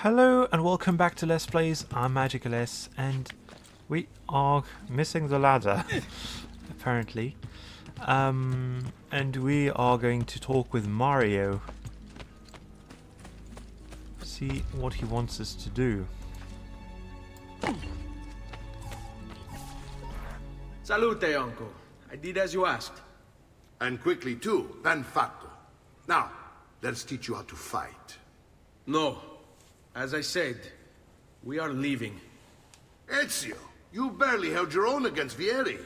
Hello and welcome back to Let's Plays. I'm Magical S and we are missing the ladder apparently, and we are going to talk with Mario, see what he wants us to do. Salute, uncle. I did as you asked. And quickly too, ben fatto. Now, let's teach you how to fight. No. As I said, we are leaving. Ezio, you barely held your own against Vieri.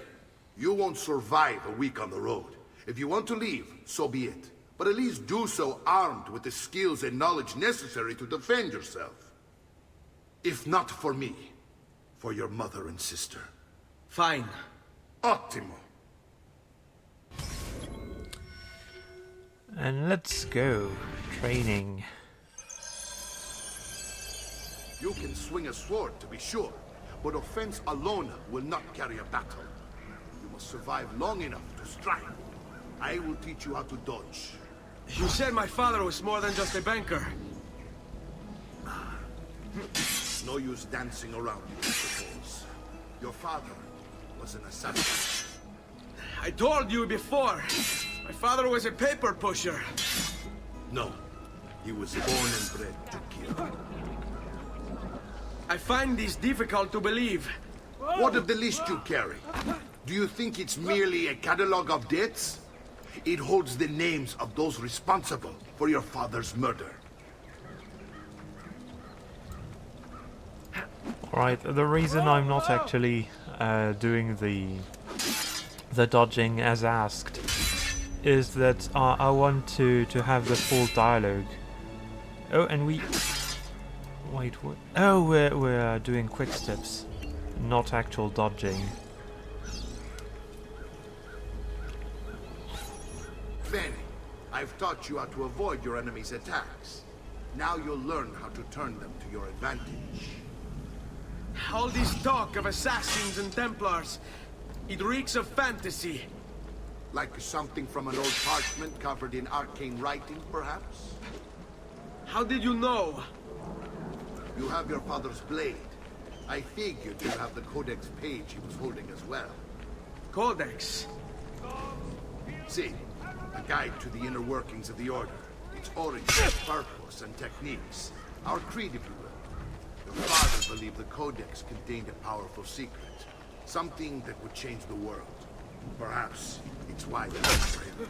You won't survive a week on the road. If you want to leave, so be it. But at least do so armed with the skills and knowledge necessary to defend yourself. If not for me, for your mother and sister. Fine. Ottimo. And let's go. Training. You can swing a sword, to be sure, but offense alone will not carry a battle. You must survive long enough to strike. I will teach you how to dodge. You said my father was more than just a banker. No use dancing around it, I suppose. Your father was an assassin. I told you before. My father was a paper pusher. No, he was born and bred to kill. I find this difficult to believe. What of the list you carry? Do you think it's merely a catalogue of debts? It holds the names of those responsible for your father's murder. Right, the reason I'm not actually doing the dodging as asked is that I want to have the full dialogue. Oh, and we... Wait, what? Oh, we're doing quick steps, not actual dodging. Bene, I've taught you how to avoid your enemy's attacks. Now you'll learn how to turn them to your advantage. All this talk of assassins and Templars, it reeks of fantasy. Like something from an old parchment covered in arcane writing, perhaps? How did you know? You have your father's blade. I figured you have the codex page he was holding as well. Codex? See, a guide to the inner workings of the Order. Its origin, purpose, and techniques. Our creed, if you will. Your father believed the codex contained a powerful secret. Something that would change the world. Perhaps it's why they for him.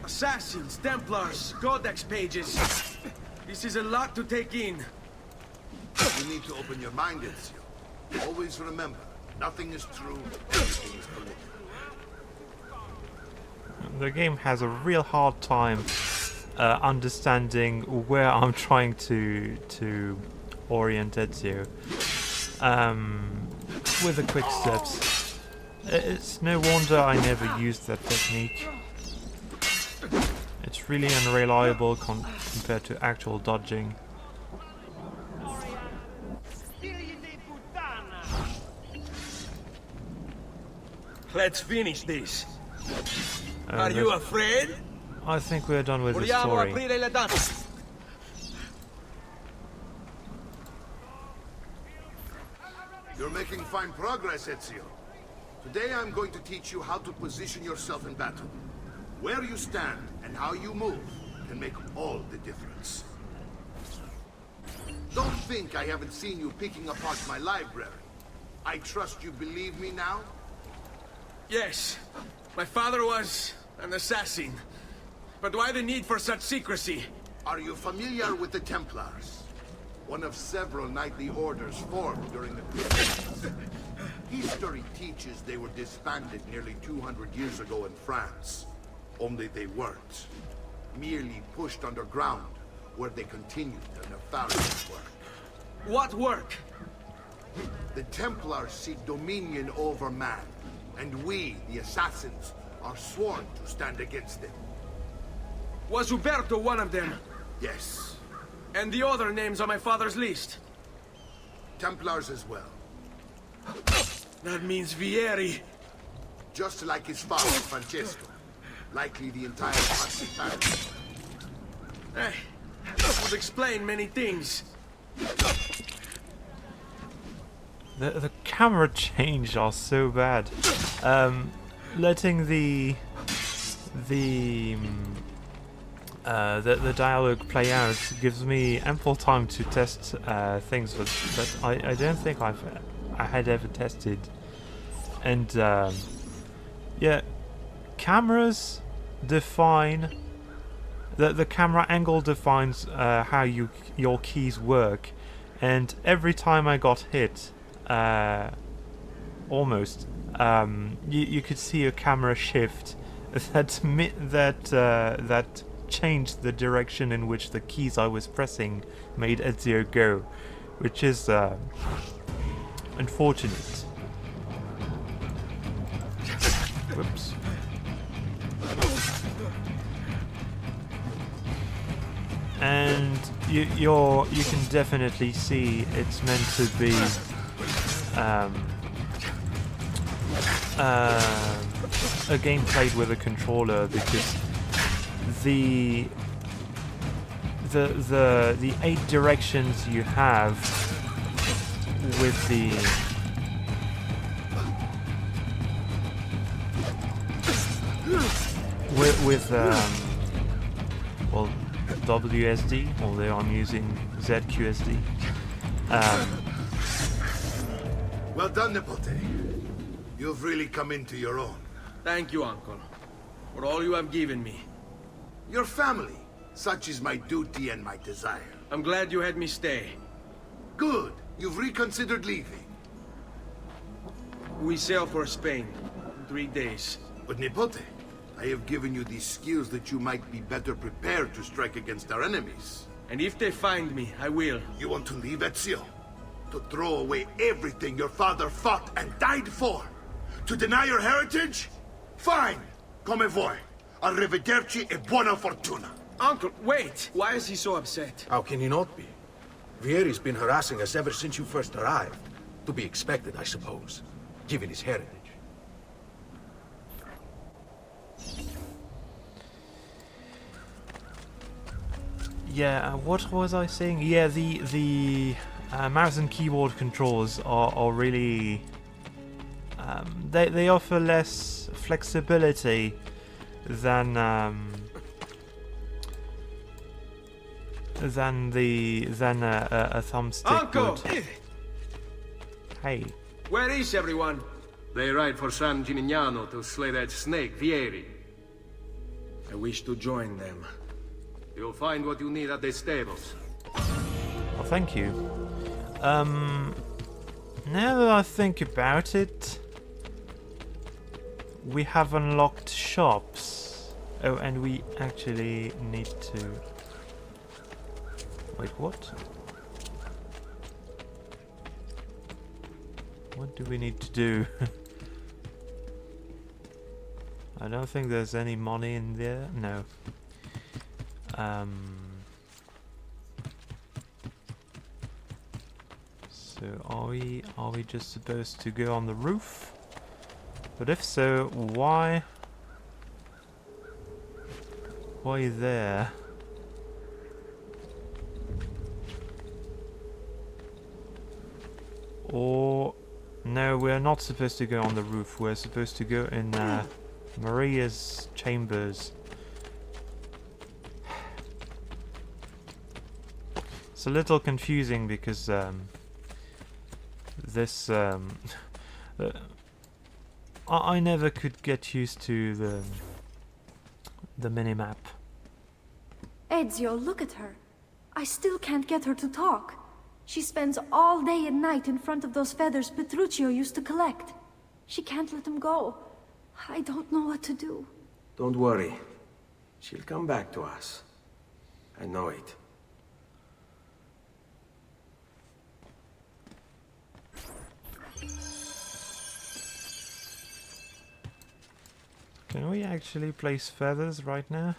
Assassins, Templars, Codex pages. This is a lot to take in. You need to open your mind, Ezio. Always remember, nothing is true, everything is political. The game has a real hard time understanding where I'm trying to orient Ezio with the quick steps. It's no wonder I never used that technique. It's really unreliable compared to actual dodging. Let's finish this. Are you afraid? I think we're done with the Vogliamo story. aprire le danze. You're making fine progress, Ezio. Today I'm going to teach you how to position yourself in battle. Where you stand and how you move can make all the difference. Don't think I haven't seen you picking apart my library. I trust you believe me now? Yes, my father was an assassin. But why the need for such secrecy? Are you familiar with the Templars? One of several knightly orders formed during the Crusades. History teaches they were disbanded nearly 200 years ago in France. Only they weren't. Merely pushed underground, where they continued their nefarious work. What work? The Templars seek dominion over man, and we, the assassins, are sworn to stand against them. Was Uberto one of them? Yes. And the other names on my father's list? Templars as well. That means Vieri. Just like his father, Francesco. Likely the entire Pazzi family. That would explain many things. The camera change are so bad. Letting the dialogue play out gives me ample time to test things that I don't think I had ever tested. And yeah, cameras define the camera angle defines how your keys work, and every time I got hit, almost, you could see a camera shift that changed the direction in which the keys I was pressing made Ezio go, which is unfortunate. Whoops. And you can definitely see it's meant to be a game played with a controller, because the 8 directions you have with the well, WSD, although I'm using ZQSD. Well done, Nipote. You've really come into your own. Thank you, Uncle, for all you have given me. Your family. Such is my duty and my desire. I'm glad you had me stay. Good. You've reconsidered leaving. We sail for Spain in 3 days. But Nipote, I have given you these skills that you might be better prepared to strike against our enemies. And if they find me, I will. You want to leave, Ezio? To throw away everything your father fought and died for? To deny your heritage? Fine! Come vuoi. Arrivederci e buona fortuna. Uncle, wait! Why is he so upset? How can he not be? Vieri's been harassing us ever since you first arrived. To be expected, I suppose, given his heritage. Yeah, what was I saying? Yeah, the mouse and keyboard controls are really they offer less flexibility than a thumbstick Uncle! would. Hey. Where is everyone? They ride for San Gimignano to slay that snake, Vieri. I wish to join them. You'll find what you need at the stables. Well, thank you. Now that I think about it, we have unlocked shops. Oh, and we actually need to... Wait, what? What do we need to do? I don't think there's any money in there. No. So are we just supposed to go on the roof? But if so, why there? Or no, we're not supposed to go on the roof. We're supposed to go in Maria's chambers. It's a little confusing because this I never could get used to the minimap. Ezio, look at her. I still can't get her to talk. She spends all day and night in front of those feathers Petruchio used to collect. She can't let them go. I don't know what to do. Don't worry. She'll come back to us. I know it. Can we actually place feathers right now?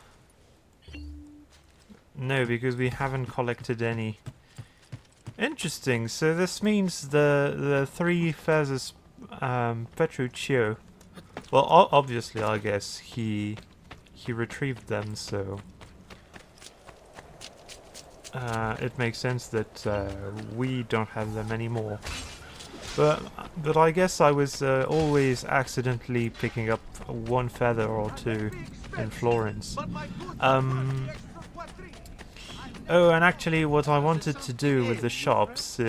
No, because we haven't collected any. Interesting. So this means the 3 feathers Petruchio. Well, obviously, I guess he retrieved them. So it makes sense that we don't have them anymore. But I guess I was always accidentally picking up one feather or two in Florence. Oh, and actually what I wanted to do with the shops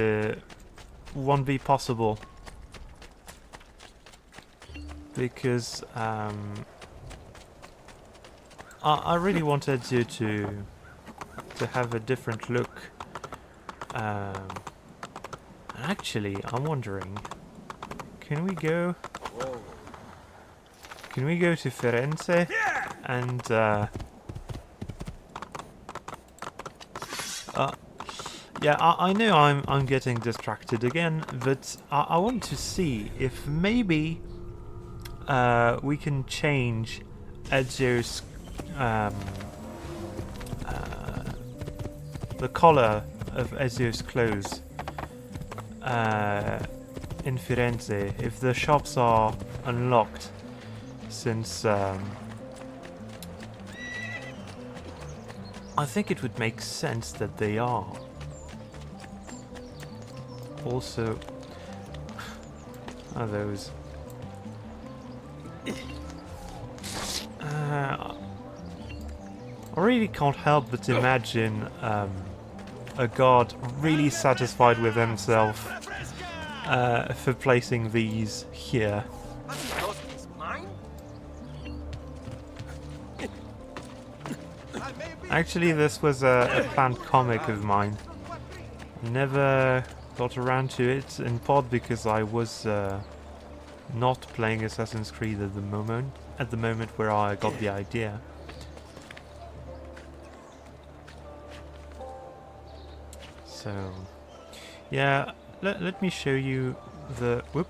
won't be possible. Because I really wanted you to have a different look. Actually, I'm wondering, can we go to Firenze and yeah, I know I'm getting distracted again, but I want to see if maybe we can change Ezio's the color of Ezio's clothes in Firenze if the shops are unlocked, since I think it would make sense that they are. Also, are those? I really can't help but imagine a god really satisfied with himself for placing these here. Actually, this was a planned comic of mine. Never got around to it, in part because I was not playing Assassin's Creed at the moment where I got the idea. So, yeah, let me show you the... Whoop.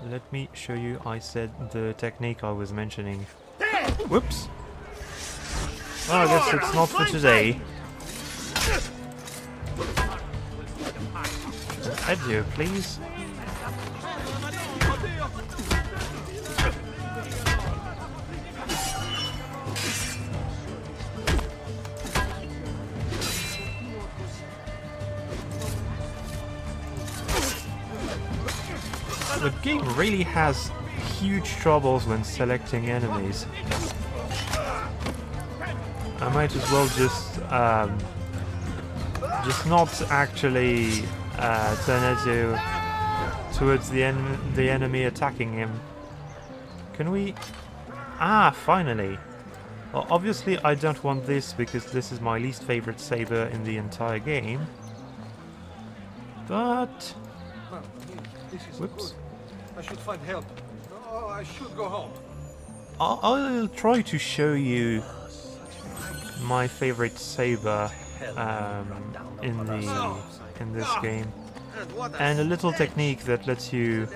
Let me show you, I said, the technique I was mentioning. Whoops. Well, I guess it's not for today. Ezio, please. The game really has huge troubles when selecting enemies. I might as well just not actually turn Ezio towards the enemy attacking him. Can we... Ah, finally! Well, obviously I don't want this because this is my least favorite saber in the entire game. But... Whoops. I should find help. Oh, I should go home. I'll try to show you my favorite saber in this game, and a little technique that lets you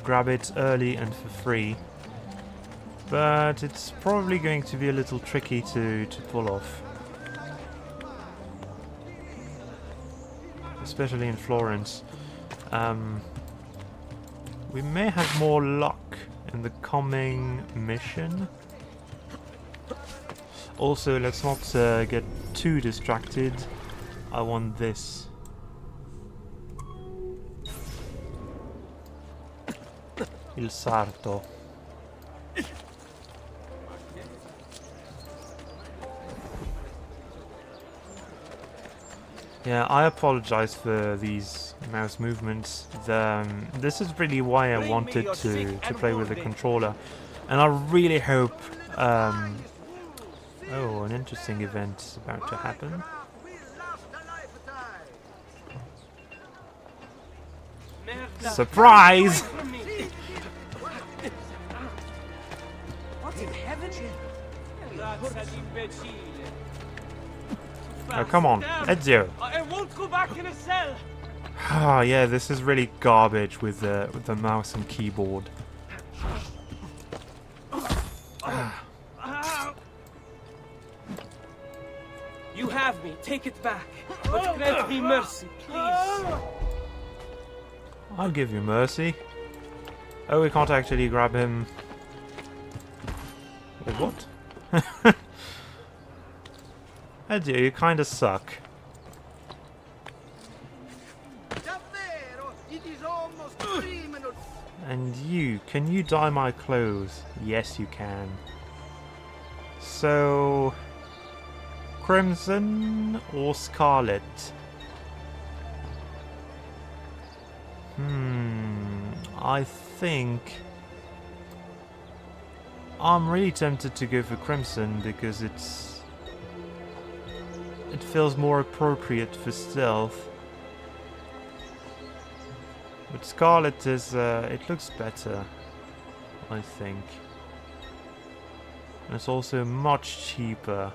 grab it early and for free, but it's probably going to be a little tricky to pull off, especially in Florence. We may have more luck in the coming mission. Also, let's not get too distracted. I want this. Il sarto. Yeah, I apologize for these mouse movements. This is really why I wanted to play with the controller. And I really hope... oh, an interesting event is about to happen. Surprise! Oh, come on, Ezio. I won't go back in a cell. Ah, yeah, this is really garbage with the mouse and keyboard. You have me. Take it back, but grant me mercy, please. I'll give you mercy. Oh, we can't actually grab him. Wait, what? Ezio, you kinda suck. And you, can you dye my clothes? Yes, you can. So, crimson or scarlet? I think I'm really tempted to go for crimson because it feels more appropriate for stealth. But scarlet is, it looks better, I think. And it's also much cheaper.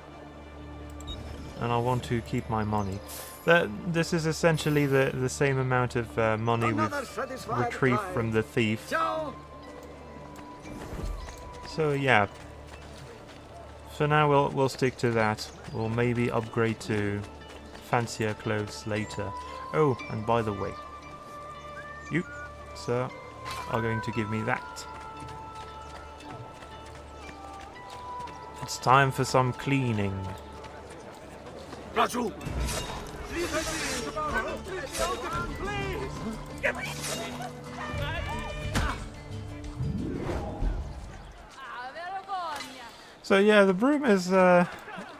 And I want to keep my money. This is essentially the same amount of money we've retrieved from the thief. So yeah. For now we'll stick to that. We'll maybe upgrade to fancier clothes later. Oh, and by the way, you, sir, are going to give me that. It's time for some cleaning. Raju! So yeah, the broom is a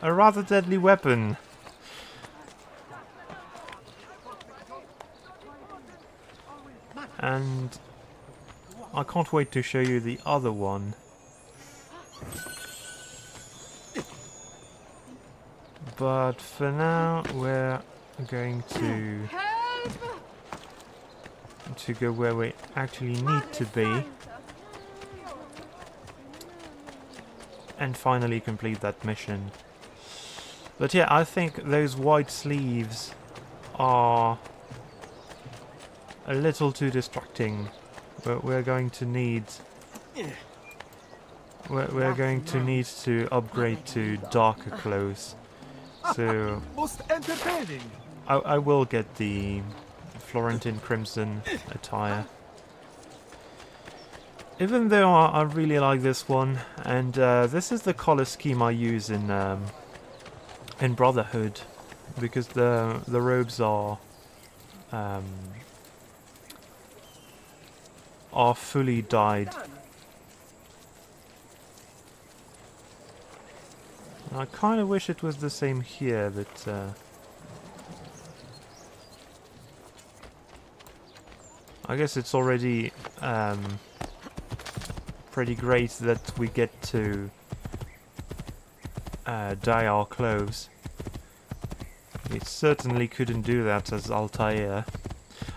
rather deadly weapon. And I can't wait to show you the other one. But for now, we're going to go where we actually need to be. And finally complete that mission. But yeah, I think those white sleeves are a little too distracting. We're going to need... We're going to need to upgrade to darker clothes. So Most entertaining. I will get the Florentine Crimson attire. Even though I really like this one, and this is the color scheme I use in Brotherhood, because the robes are fully dyed. I kind of wish it was the same here, but I guess it's already pretty great that we get to dye our clothes. We certainly couldn't do that as Altair.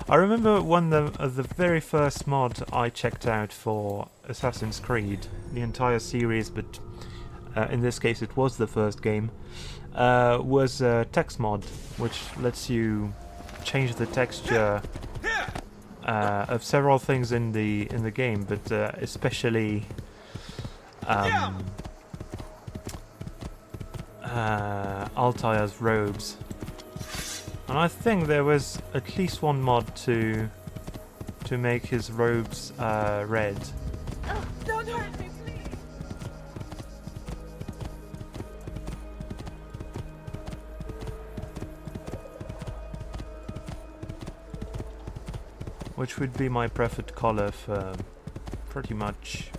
I remember one of the very first mod I checked out for Assassin's Creed, the entire series, but in this case it was the first game, was a text mod, which lets you change the texture of several things in the game, but especially Altair's robes. And I think there was at least one mod to make his robes red. Oh, don't hurt me, please. Which would be my preferred color for pretty much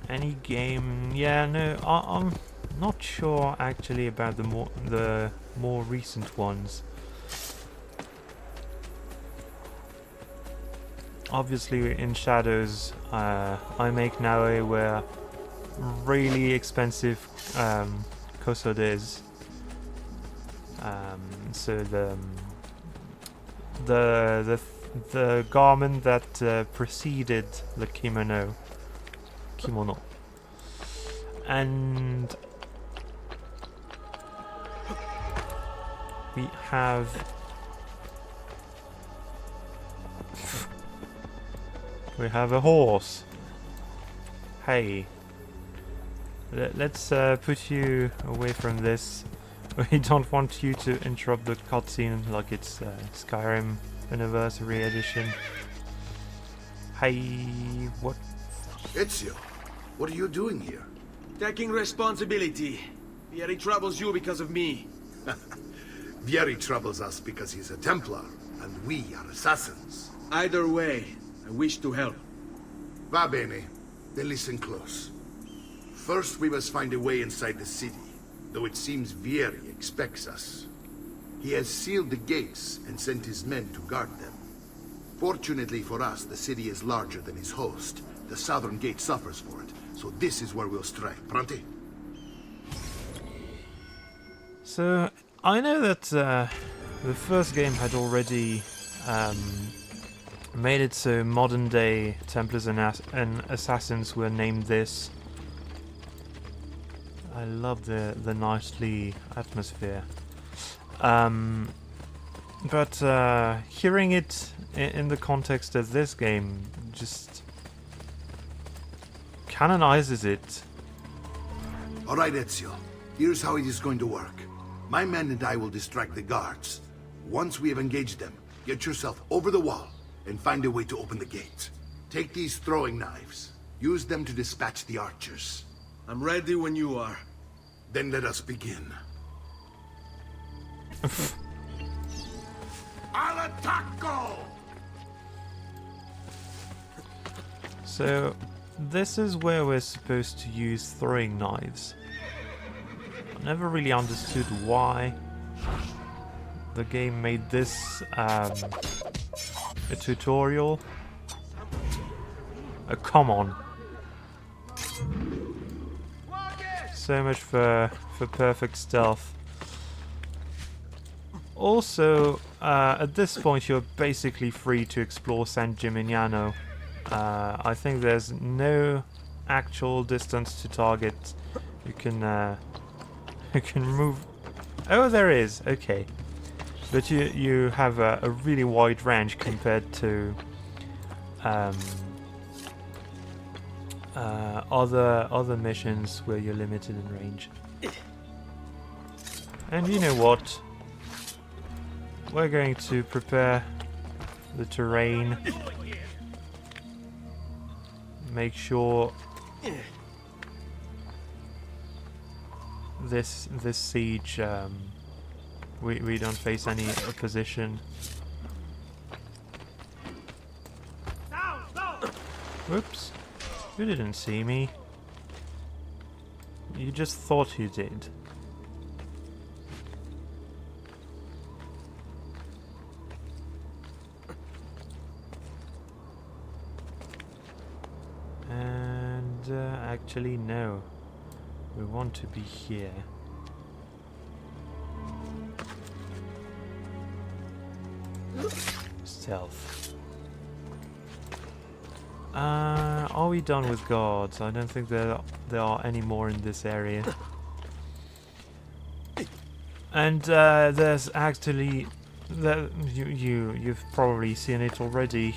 any game. Yeah, no, I'm not sure actually about the more recent ones. Obviously, in Shadows, I make now where really expensive Kosodes. So the garment that preceded the kimono, and we have a horse. Hey, let's put you away from this. We don't want you to interrupt the cutscene like it's Skyrim Anniversary Edition. Hey, what? Ezio, what are you doing here? Taking responsibility. Vieri troubles you because of me. Vieri troubles us because he's a Templar, and we are assassins. Either way, I wish to help. Va bene. Then listen close. First, we must find a way inside the city, though it seems Vieri expects us. He has sealed the gates and sent his men to guard them. Fortunately for us, the city is larger than his host. The southern gate suffers for it, so this is where we'll strike. Pronti? So, I know that the first game had already made it so modern-day Templars and Assassins were named this. I love the knightly atmosphere. But hearing it in the context of this game just canonizes it. Alright, Ezio. Here's how it is going to work. My men and I will distract the guards. Once we have engaged them, get yourself over the wall and find a way to open the gate. Take these throwing knives. Use them to dispatch the archers. I'm ready when you are. Then let us begin. Al attacco! So, this is where we're supposed to use throwing knives. I never really understood why the game made this a tutorial. Oh, come on. So much for perfect stealth. Also, at this point you're basically free to explore San Gimignano. I think there's no actual distance to target. You can move. Oh, there is. Okay, but you have a really wide range compared to other missions where you're limited in range. And you know what? We're going to prepare the terrain. Make sure this siege we don't face any opposition. Whoops. You didn't see me. You just thought you did. And actually no. We want to be here. Stealth. Are we done with guards? I don't think there are any more in this area. And there's actually you've probably seen it already.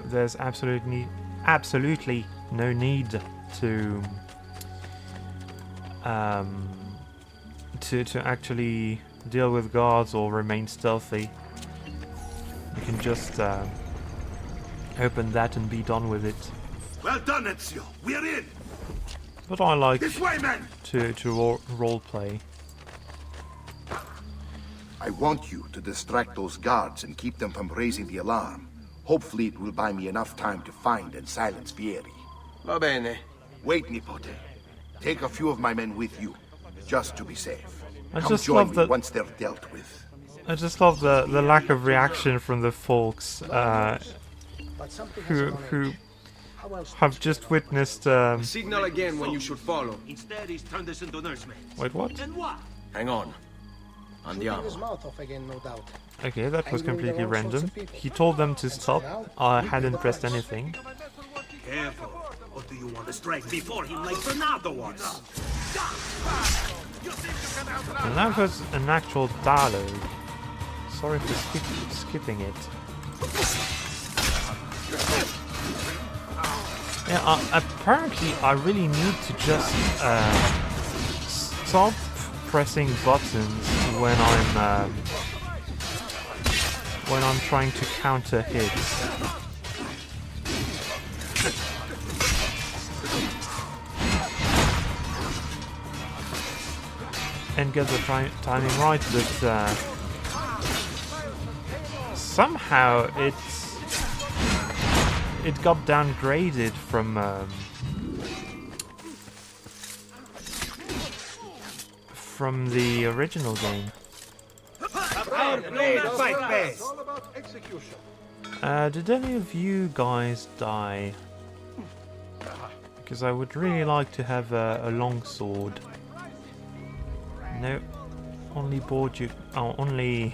There's absolutely no need to actually deal with guards or remain stealthy. You can just open that and be done with it. Well done, Ezio. We're in. But I like This way, men. to role play. I want you to distract those guards and keep them from raising the alarm. Hopefully it will buy me enough time to find and silence Vieri. Va bene. Wait, Nipote. Take a few of my men with you, just to be safe. I Come just join love me that. once they're dealt with. I just love the lack of reaction from the folks who have just witnessed. Signal again when you should follow. Instead, he's turned this into nursemaid. Wait, what? Hang on. Andiamo. Okay, that was completely random. He told them to stop. I hadn't pressed anything. Careful. Or do you want to strike before him like Bernardo was? And that was an actual dialogue. Sorry for skipping it. Yeah, apparently I really need to just stop pressing buttons when I'm trying to counter hits. and get the timing right, but somehow it got downgraded from the original game. Our blade fight best. Did any of you guys die? Because I would really like to have a long sword. No, only board you. Oh, only.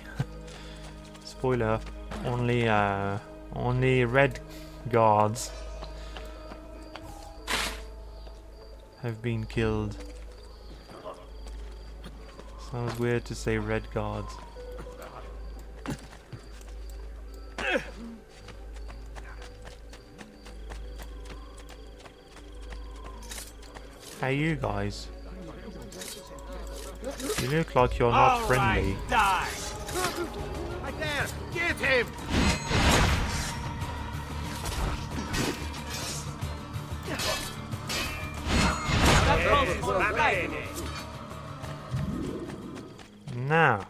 Spoiler. Only red guards have been killed. Sounds weird to say red guards. Hey, you guys. You look like you're not friendly. Die! Right there! Get him! Now,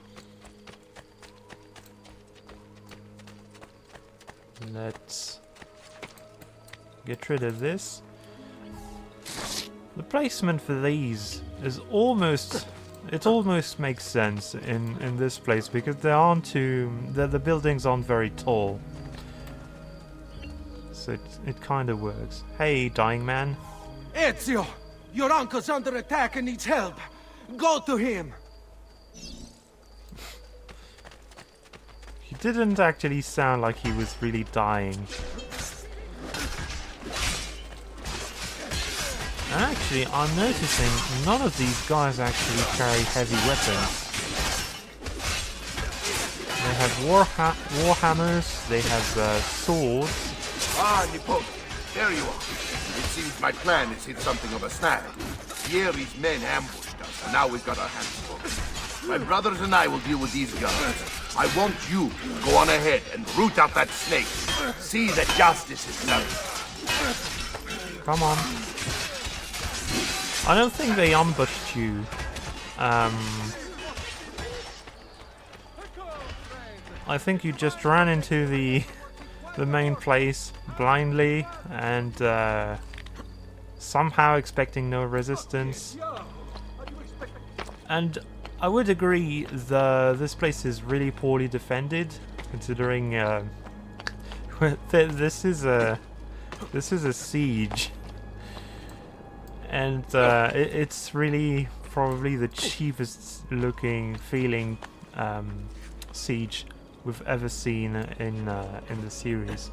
let's get rid of this. The placement for these is almost, it almost makes sense in this place because they aren't too, the buildings aren't very tall, so it kind of works. Hey, dying man. Ezio! Your uncle's under attack and needs help. Go to him! He didn't actually sound like he was really dying. And actually, I'm noticing none of these guys actually carry heavy weapons. They have warhammers, they have swords. Ah, Nippon, there you are. It seems my plan has hit something of a snag. Vieri's men ambushed us, and now we've got our hands full. My brothers and I will deal with these guys. I want you to go on ahead and root out that snake. See that justice is served. Come on. I don't think they ambushed you. I think you just ran into the main place blindly and somehow expecting no resistance. And I would agree this place is really poorly defended, considering this is a siege. And it's really probably the cheapest looking feeling siege we've ever seen in the series.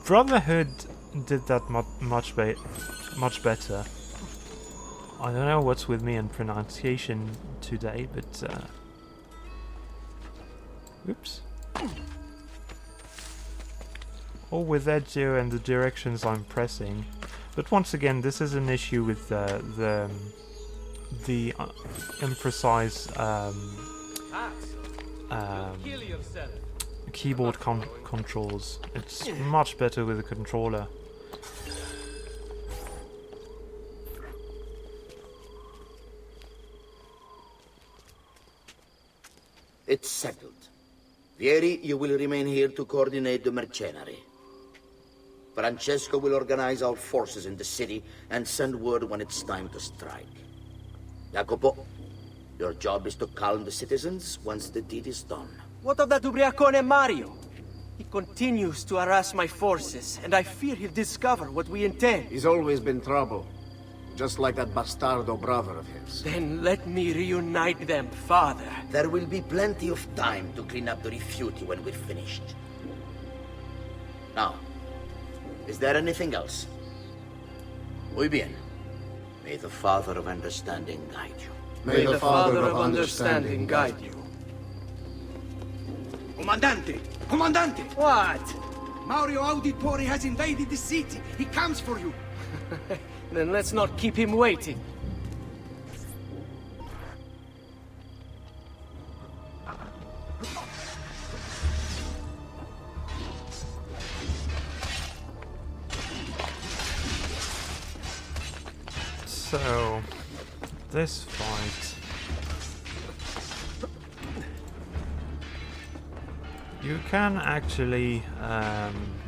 Brotherhood did that much better. I don't know what's with me and pronunciation today, but oops. Or with Ezio and the directions I'm pressing. But once again, this is an issue with the imprecise keyboard controls. It's much better with a controller. It's settled. Vieri, you will remain here to coordinate the mercenary. Francesco will organize our forces in the city and send word when it's time to strike. Jacopo, your job is to calm the citizens once the deed is done. What of that ubriacone Mario? He continues to harass my forces, and I fear he'll discover what we intend. He's always been trouble. Just like that bastardo brother of his. Then let me reunite them, father. There will be plenty of time to clean up the rifiuti when we're finished. Now, is there anything else? Muy bien. May the Father of Understanding guide you. May the Father of Understanding guide you. Comandante! Comandante! What? Mario Auditore has invaded the city. He comes for you. Then let's not keep him waiting. So, this fight You can actually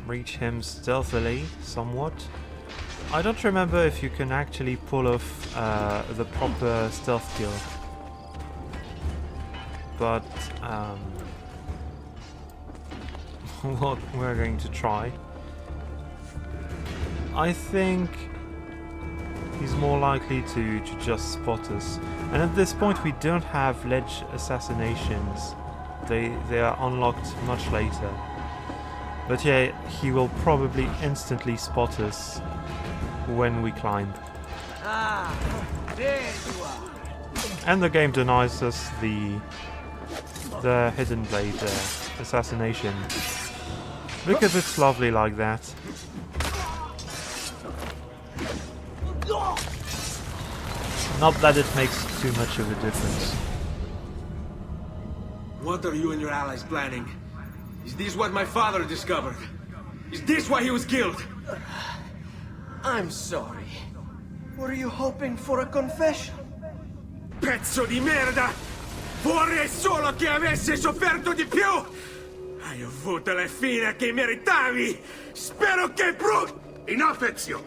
reach him stealthily, somewhat. I don't remember if you can actually pull off the proper stealth kill. But what we're going to try. I think he's more likely to just spot us. And at this point we don't have ledge assassinations. They are unlocked much later. But yeah, he will probably instantly spot us when we climb. Ah, there you are. And the game denies us the hidden blade assassination. Because it's lovely like that. Not that it makes too much of a difference. What are you and your allies planning? Is this what my father discovered? Is this why he was killed? I'm sorry. Were you hoping for a confession? Pezzo di merda! Vorrei solo che avesse sofferto di più! Hai avuto la fine che meritavi! Spero che Enough, Ezio!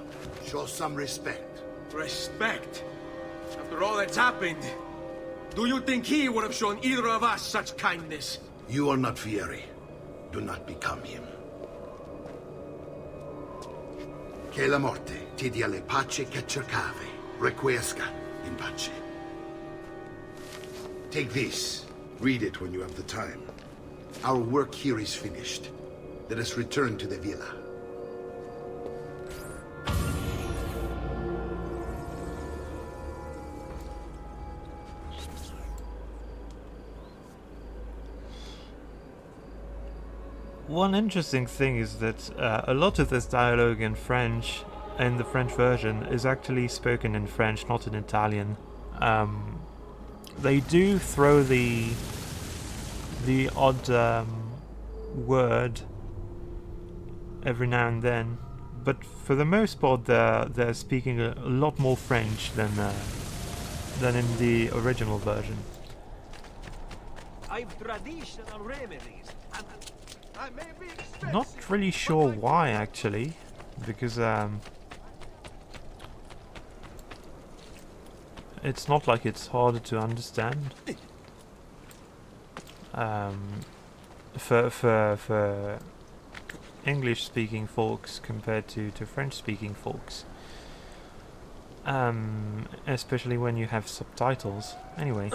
Show some respect. Respect? After all that's happened, do you think he would have shown either of us such kindness? You are not Fieri. Do not become him. Che la morte ti dia le pace che cercavi. Requiesca in pace. Take this. Read it when you have the time. Our work here is finished. Let us return to the villa. One interesting thing is that a lot of this dialogue in French, in the French version, is actually spoken in French, not in Italian. They do throw the odd word every now and then, but for the most part they're speaking a lot more French than in the original version. I've traditional remedies, and I may be expensive. Not really sure why actually, because it's not like it's harder to understand. For English-speaking folks compared to French-speaking folks, especially when you have subtitles. Anyway.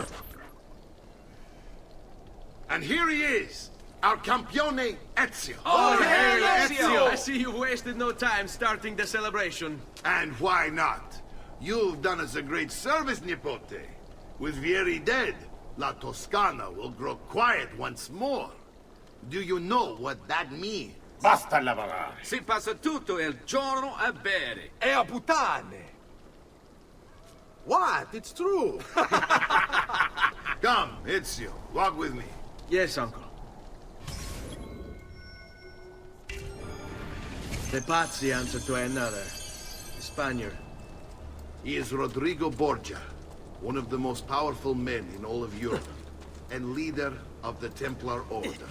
And here he is, our campione Ezio. Oh, hey, Ezio! I see you wasted no time starting the celebration. And why not? You've done us a great service, Nipote. With Vieri dead, La Toscana will grow quiet once more. Do you know what that means? Basta lavorare. Si passa tutto il giorno a bere. E a puttane! What? It's true! Come, Ezio, walk with me. Yes, uncle. The Pazzi answer to another. The Spaniard. He is Rodrigo Borgia, one of the most powerful men in all of Europe, and leader of the Templar Order.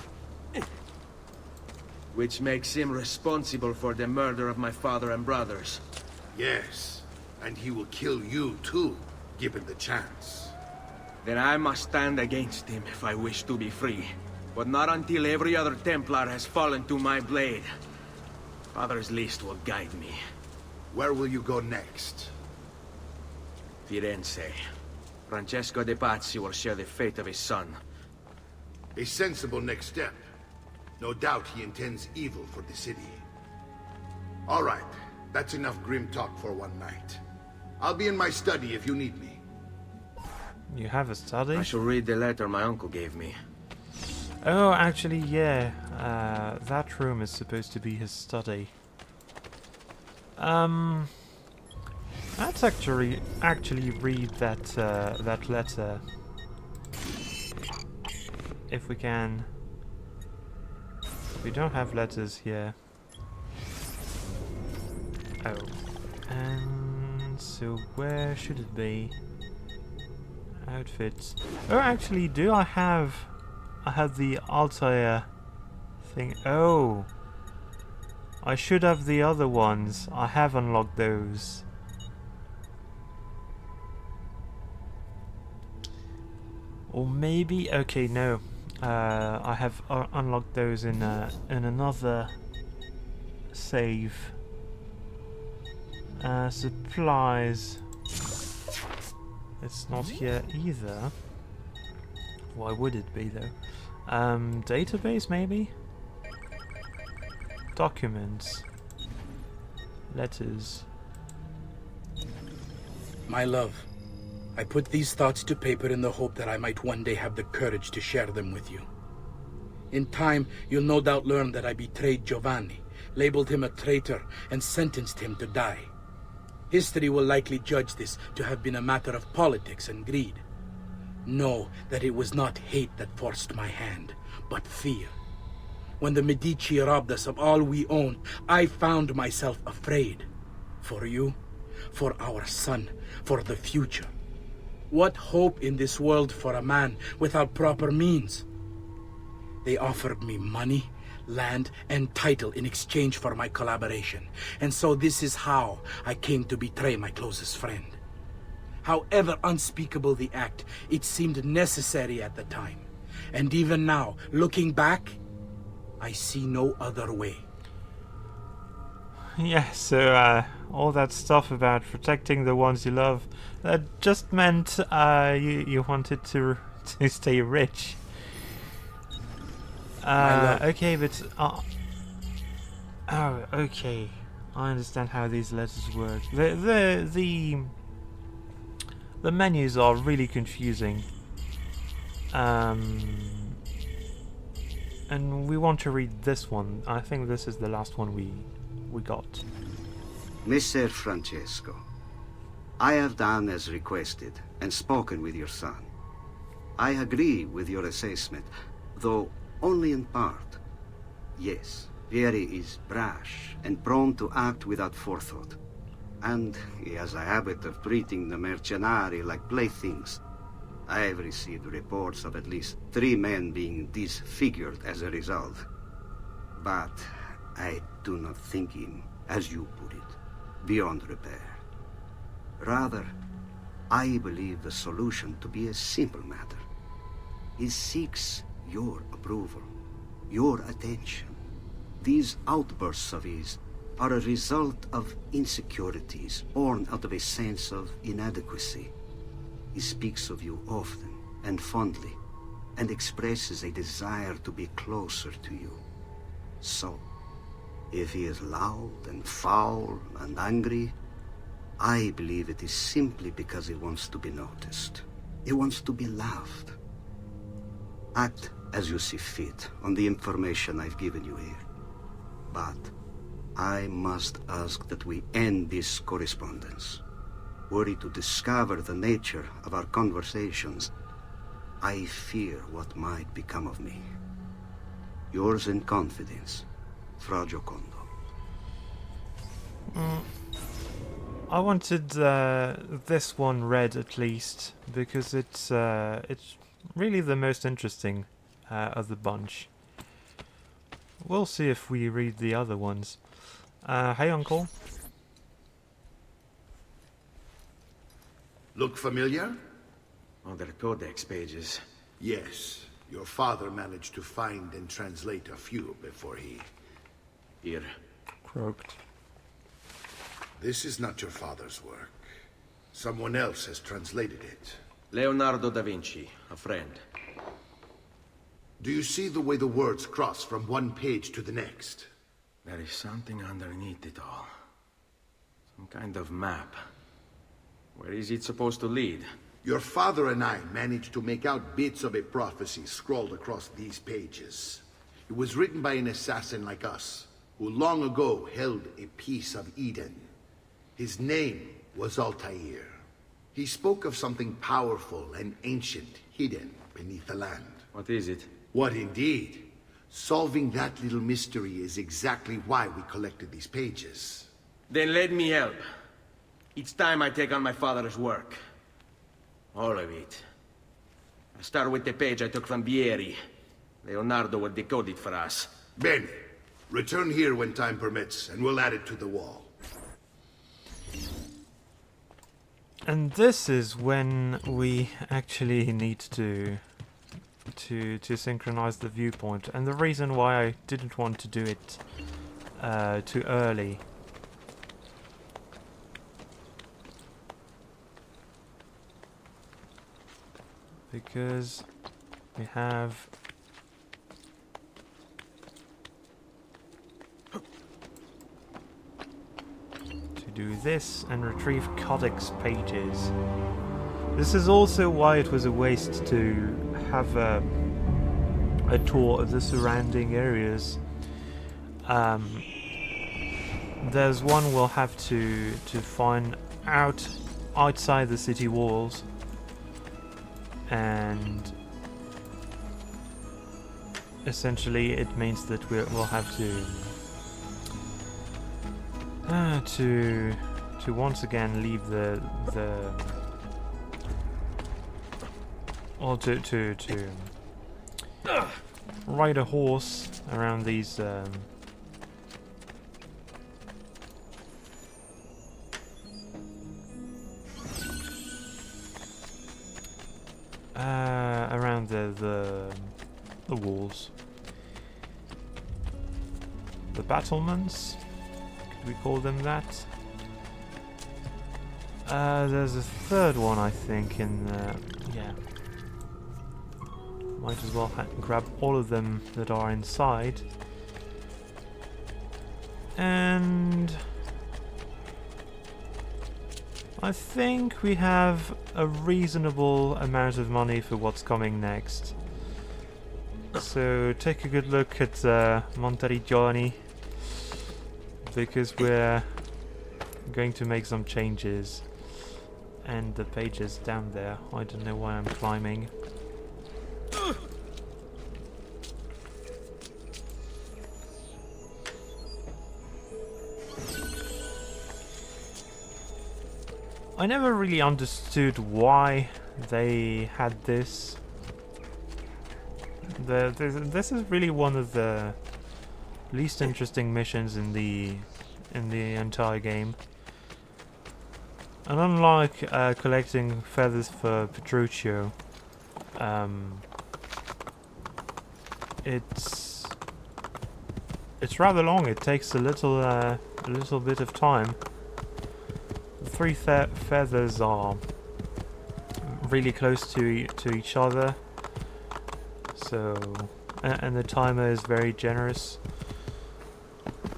Which makes him responsible for the murder of my father and brothers. Yes, and he will kill you too, given the chance. Then I must stand against him if I wish to be free. But not until every other Templar has fallen to my blade. Father's list will guide me. Where will you go next? Firenze. Francesco de Pazzi will share the fate of his son. A sensible next step. No doubt he intends evil for the city. All right, that's enough grim talk for one night. I'll be in my study if you need me. You have a study? I shall read the letter my uncle gave me. Oh, actually, yeah. That room is supposed to be his study. Let's actually read that letter, if we can. We don't have letters here. Oh, and so where should it be? Outfits. Oh, actually, do I have the Altair thing. Oh! I should have the other ones. I have unlocked those. Or maybe... Okay, no. I have unlocked those in another save. Supplies. It's not here either. Why would it be though? Database maybe? Documents. Letters. My love, I put these thoughts to paper in the hope that I might one day have the courage to share them with you. In time, you'll no doubt learn that I betrayed Giovanni, labeled him a traitor, and sentenced him to die. History will likely judge this to have been a matter of politics and greed. Know that it was not hate that forced my hand, but fear. When the Medici robbed us of all we owned, I found myself afraid. For you, for our son, for the future. What hope in this world for a man without proper means? They offered me money, land, and title in exchange for my collaboration. And so this is how I came to betray my closest friend. However unspeakable the act, it seemed necessary at the time. And even now, looking back, I see no other way. Yeah, so all that stuff about protecting the ones you love, that just meant you wanted to stay rich. Okay, but oh, okay, I understand how these letters work. The menus are really confusing. And we want to read this one. I think this is the last one we got. Messer Francesco, I have done as requested and spoken with your son. I agree with your assessment, though only in part. Yes, Vieri is brash and prone to act without forethought. And he has a habit of treating the mercenari like playthings. I have received reports of at least 3 men being disfigured as a result. But I do not think him, as you put it, beyond repair. Rather, I believe the solution to be a simple matter. He seeks your approval, your attention. These outbursts of his are a result of insecurities born out of a sense of inadequacy. He speaks of you often and fondly, and expresses a desire to be closer to you. So, if he is loud and foul and angry, I believe it is simply because he wants to be noticed. He wants to be loved. Act as you see fit on the information I've given you here. But I must ask that we end this correspondence. Were he to discover the nature of our conversations, I fear what might become of me. Yours in confidence, Fra Giocondo. I wanted this one read at least, because it's really the most interesting of the bunch. We'll see if we read the other ones. Hey, Uncle. Look familiar? Other codex pages. Yes. Your father managed to find and translate a few before he... Here. Croaked. This is not your father's work. Someone else has translated it. Leonardo da Vinci, a friend. Do you see the way the words cross from one page to the next? There is something underneath it all. Some kind of map. Where is it supposed to lead? Your father and I managed to make out bits of a prophecy scrawled across these pages. It was written by an assassin like us, who long ago held a piece of Eden. His name was Altair. He spoke of something powerful and ancient hidden beneath the land. What is it? What indeed? Solving that little mystery is exactly why we collected these pages. Then let me help. It's time I take on my father's work. All of it. I'll start with the page I took from Vieri. Leonardo will decode it for us. Bene. Return here when time permits, and we'll add it to the wall. And this is when we actually need to synchronize the viewpoint, and the reason why I didn't want to do it too early. Because we have to do this and retrieve codex pages. This is also why it was a waste to have a tour of the surrounding areas. There's one we'll have to find outside the city walls, and essentially it means that we'll have to once again leave or to ride a horse around these around the walls, the battlements. Could we call them that? There's a third one, I think, in yeah. Might as well grab all of them that are inside. And I think we have a reasonable amount of money for what's coming next. So take a good look at Monteriggioni, because we're going to make some changes. And the page is down there. I don't know why I'm climbing. I never really understood why they had this. This is really one of the least interesting missions in the entire game. And unlike collecting feathers for Petruchio, it's rather long. It takes a little bit of time. The three feathers are really close to each other, so and the timer is very generous.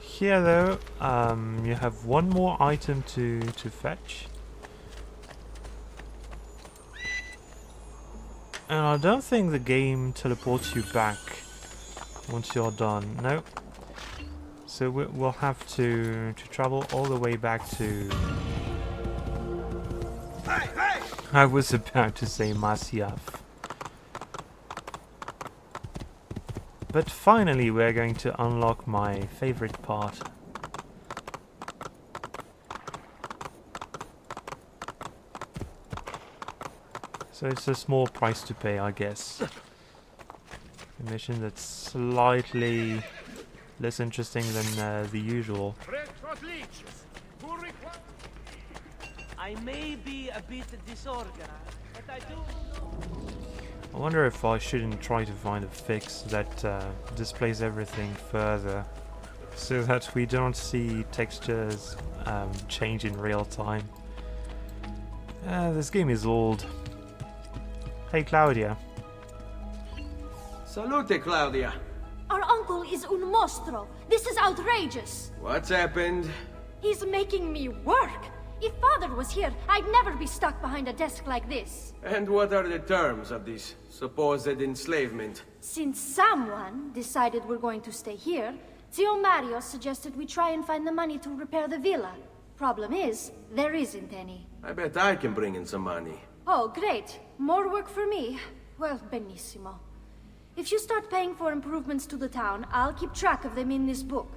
Here though, you have one more item to fetch. And I don't think the game teleports you back once you're done. No. So we'll have to travel all the way back to... I was about to say Masyaf. But finally we're going to unlock my favorite part. So it's a small price to pay, I guess. A mission that's slightly less interesting than the usual. I may be a bit disorganized, but I do know. I wonder if I shouldn't try to find a fix that displays everything further, so that we don't see textures change in real time. This game is old. Hey Claudia. Salute, Claudia. Our uncle is un mostro. This is outrageous. What's happened? He's making me work. If Father was here, I'd never be stuck behind a desk like this. And what are the terms of this supposed enslavement? Since someone decided we're going to stay here, Zio Mario suggested we try and find the money to repair the villa. Problem is, there isn't any. I bet I can bring in some money. Oh, great. More work for me. Well, benissimo. If you start paying for improvements to the town, I'll keep track of them in this book.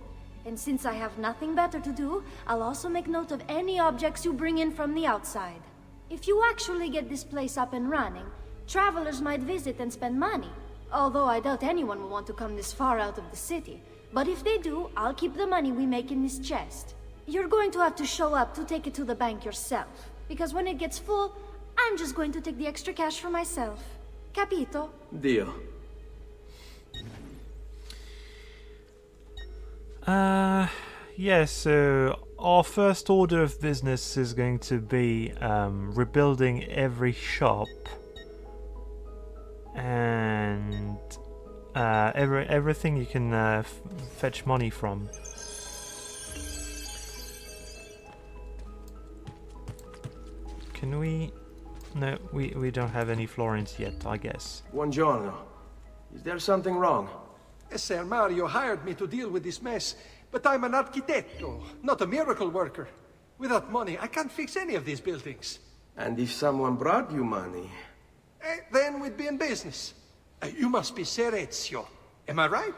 And since I have nothing better to do, I'll also make note of any objects you bring in from the outside. If you actually get this place up and running, travelers might visit and spend money. Although I doubt anyone will want to come this far out of the city. But if they do, I'll keep the money we make in this chest. You're going to have to show up to take it to the bank yourself. Because when it gets full, I'm just going to take the extra cash for myself. Capito? Deal. Yeah, so our first order of business is going to be rebuilding every shop and everything you can fetch money from. Can we? No, we don't have any florins yet, I guess. Buongiorno. Is there something wrong? Ser Mario hired me to deal with this mess, but I'm an architetto, not a miracle worker. Without money, I can't fix any of these buildings. And if someone brought you money? Then we'd be in business. You must be Ser Ezio. Am I right?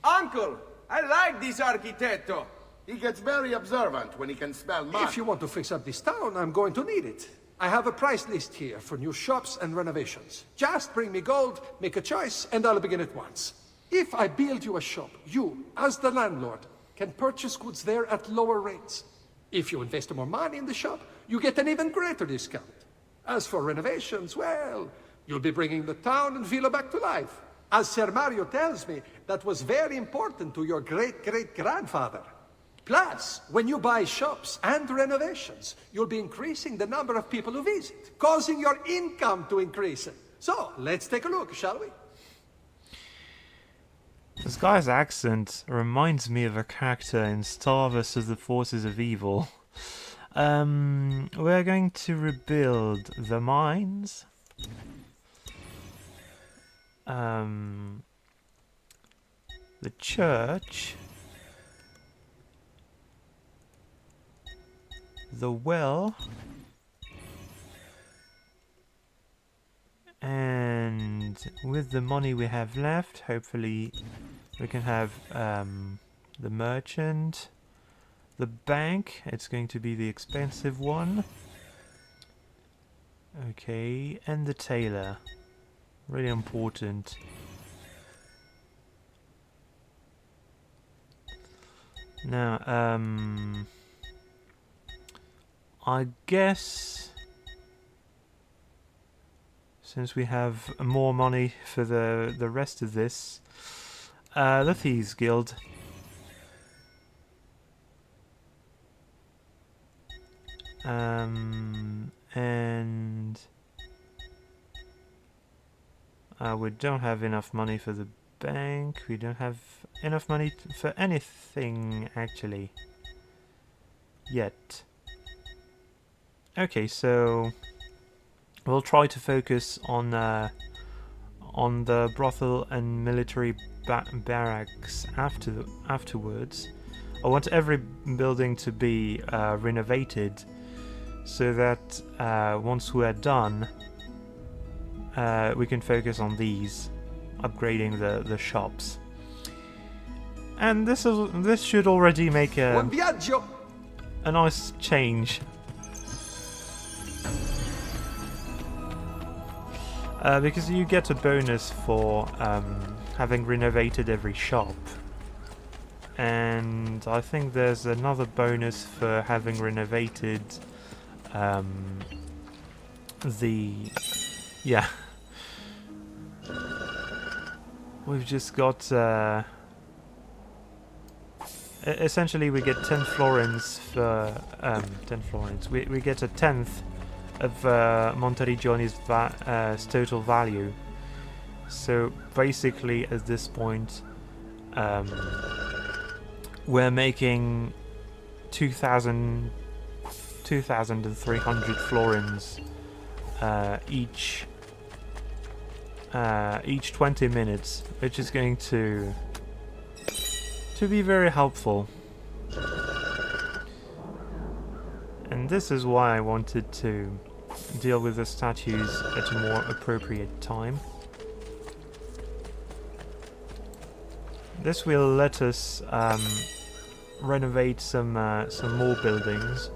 Uncle, I like this architetto. He gets very observant when he can smell mud. If you want to fix up this town, I'm going to need it. I have a price list here for new shops and renovations. Just bring me gold, make a choice, and I'll begin at once. If I build you a shop, you, as the landlord, can purchase goods there at lower rates. If you invest more money in the shop, you get an even greater discount. As for renovations, well, you'll be bringing the town and villa back to life. As Ser Mario tells me, that was very important to your great-great-grandfather. Plus, when you buy shops and renovations, you'll be increasing the number of people who visit, causing your income to increase. So, let's take a look, shall we? This guy's accent reminds me of a character in Star vs. the Forces of Evil. We're going to rebuild the mines. The church. The well. And with the money we have left, hopefully we can have the merchant, the bank. It's going to be the expensive one. Okay, and the tailor. Really important. Now, I guess since we have more money for the rest of this, the Thieves Guild. And we don't have enough money for the bank. We don't have enough money for anything actually yet. Okay, so we'll try to focus on the brothel and military barracks afterwards. I want every building to be renovated, so that once we're done, we can focus on these, upgrading the shops. And this should already make a nice change. Because you get a bonus for having renovated every shop, and I think there's another bonus for having renovated we've just got essentially we get 10 florins for 10 florins. We get a tenth of Monteriggioni's total value. So basically at this point we're making 2,300 florins each 20 minutes, which is going to be very helpful. And this is why I wanted to deal with the statues at a more appropriate time. This will let us renovate some more buildings.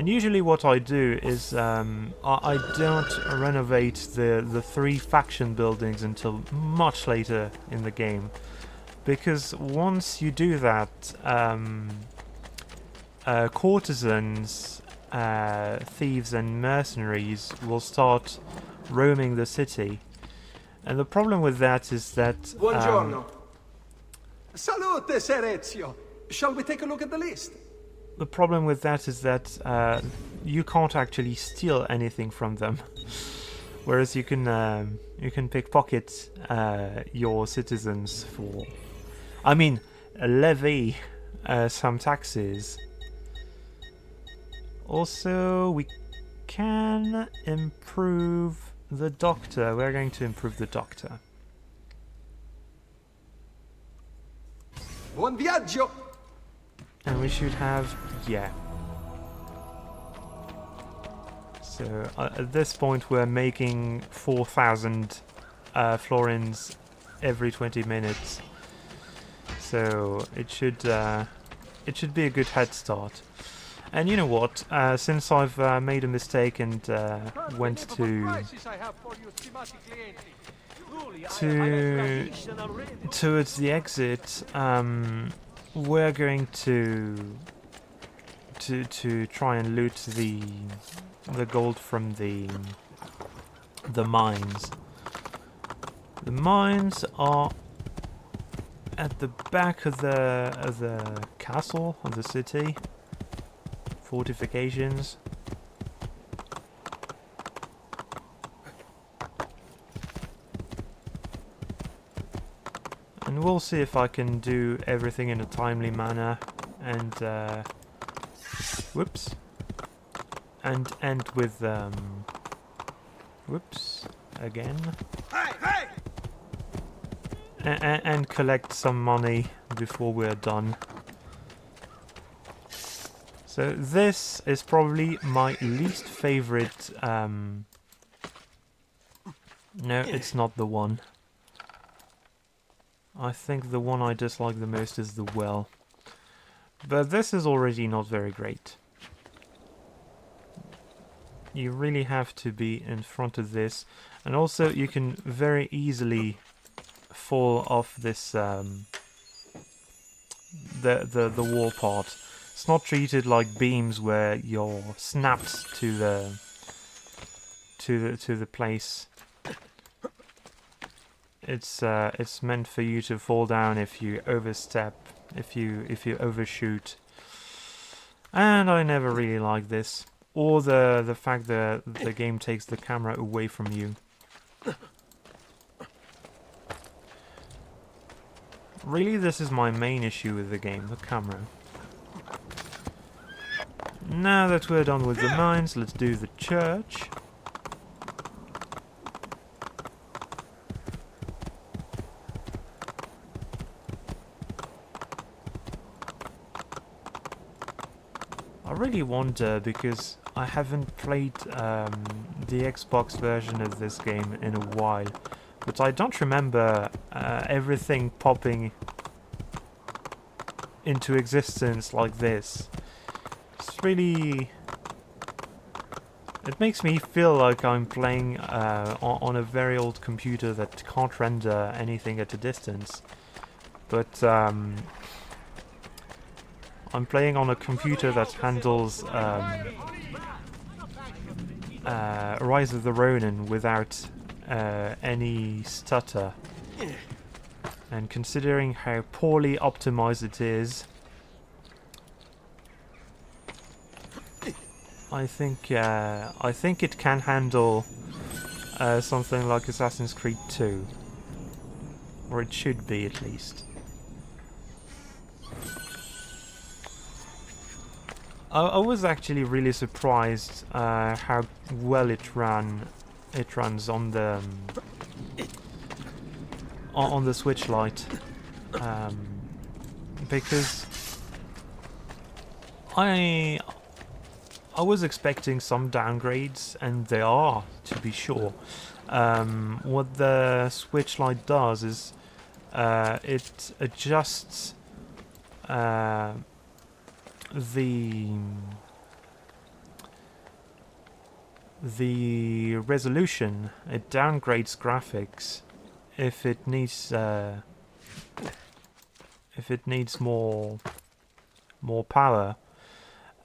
And usually what I do is I don't renovate the 3 faction buildings until much later in the game. Because once you do that, courtesans, thieves and mercenaries will start roaming the city. And the problem with that is that... Buongiorno. Salute, Ser Ezio. Shall we take a look at the list? The problem with that is that you can't actually steal anything from them. Whereas you can pickpocket your citizens for... I mean, levy some taxes. Also, we can improve the doctor. We're going to improve the doctor. Buon viaggio! And we should have... yeah. So, at this point we're making 4,000 florins every 20 minutes. So, it should be a good head start. And you know what, since I've made a mistake and went towards the exit, we're going to try and loot the gold from the mines. The mines are at the back of the castle, of the city. Fortifications. And we'll see if I can do everything in a timely manner and whoops, and end with whoops again, and collect some money before we're done. So this is probably my least favorite. No, it's not the one. I think the one I dislike the most is the well. But this is already not very great. You really have to be in front of this. And also you can very easily fall off this the wall part. It's not treated like beams where you're snapped to the place. It's meant for you to fall down if you overstep, if you overshoot. And I never really like this, or the fact that the game takes the camera away from you. Really, this is my main issue with the game, the camera. Now that we're done with the mines, let's do the church. I really wonder, because I haven't played the Xbox version of this game in a while, but I don't remember everything popping into existence like this. It's really... it makes me feel like I'm playing on a very old computer that can't render anything at a distance. But I'm playing on a computer that handles Rise of the Ronin without any stutter. And considering how poorly optimized it is, I think it can handle something like Assassin's Creed 2, or it should be at least. I was actually really surprised how well it runs on the Switch Lite, because I was expecting some downgrades, and they are, to be sure. What the Switch Lite does is it adjusts the the resolution. It downgrades graphics if it needs more power,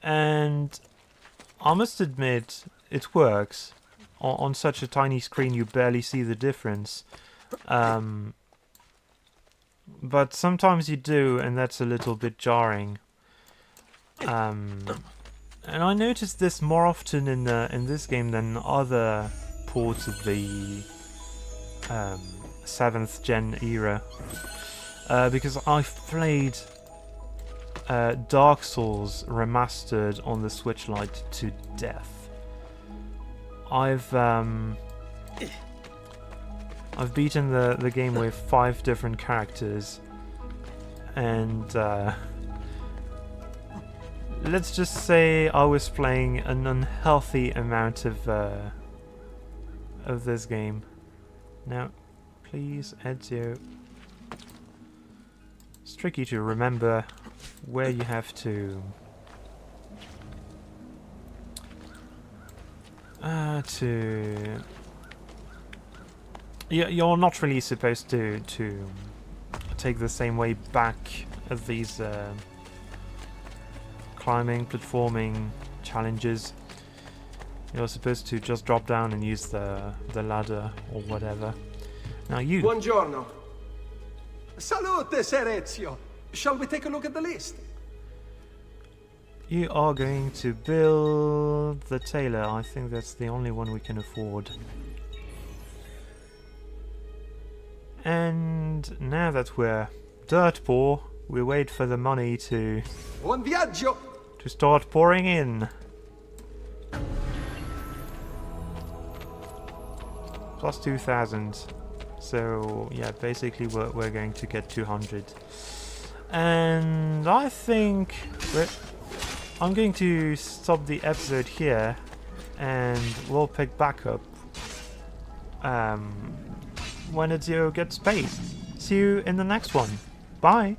and I must admit it works. On such a tiny screen you barely see the difference, but sometimes you do, and that's a little bit jarring. And I noticed this more often in this game than other ports of the 7th gen era, because I've played Dark Souls remastered on the Switch Lite to death. I've beaten the game with 5 different characters, and let's just say I was playing an unhealthy amount of this game. Now, please, Ezio. It's tricky to remember where you have to you're not really supposed to take the same way back as these climbing, platforming challenges. You're supposed to just drop down and use the ladder or whatever. Now you... Buongiorno. Salute, Ser Ezio. Shall we take a look at the list? You are going to build the tailor. I think that's the only one we can afford. And now that we're dirt poor, we wait for the money to Buon viaggio! To start pouring in. Plus 2,000. So yeah, basically we're going to get 200. And I think I'm going to stop the episode here, and we'll pick back up when Ezio gets paid. See you in the next one. Bye!